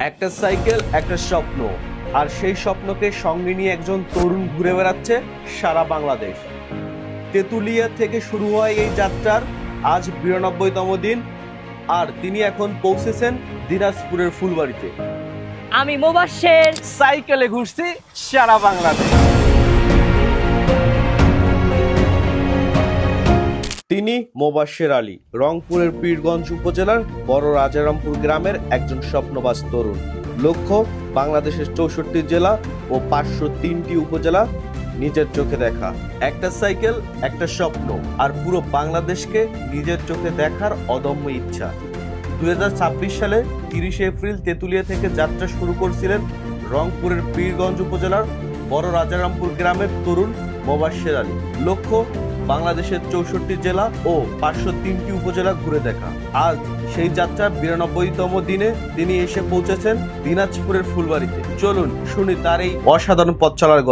একটা সাইকেল, একটা স্বপ্ন, আর সেই স্বপ্নকে সঙ্গে নিয়ে একজন তরুণ ঘুরে বেড়াচ্ছে সারা বাংলাদেশ। তেঁতুলিয়া থেকে শুরু হয় এই যাত্রার আজ ৯২তম দিন, আর তিনি এখন পৌঁছেছেন দিনাজপুরের ফুলবাড়িতে। আমি মোবাশ্বের। সাইকেলে ঘুরছি সারা বাংলাদেশ। তিনি মোবাশ্বের আলী, রংপুরের পীরগঞ্জ উপজেলার বড় রাজারামপুর গ্রামের একজন স্বপ্নবাজ তরুণ। লক্ষ্য বাংলাদেশের ৬৪ জেলা ও ৫০৩টি উপজেলা নিজের চোখে দেখা। একটা সাইকেল, একটা স্বপ্ন, আর পুরো বাংলাদেশকে নিজের চোখে দেখার অদম্য ইচ্ছা। ২০২৬ সালে ৩০ এপ্রিল তেঁতুলিয়া থেকে যাত্রা শুরু করেছিলেন রংপুরের পীরগঞ্জ উপজেলার বড় রাজারামপুর গ্রামের তরুণ মোবাশ্বের আলী। লক্ষ্য বাংলাদেশের ৬৪ জেলা ও ৫০৩টি উপজেলা ঘুরে দেখা। আজ সেই যাত্রার ৯২তম দিনে তিনি এসে পৌঁছেছেন দিনাজপুরের ফুলবাড়িতে। চলুন শুনি তার এই অসাধারণ পথ চলার গল্প।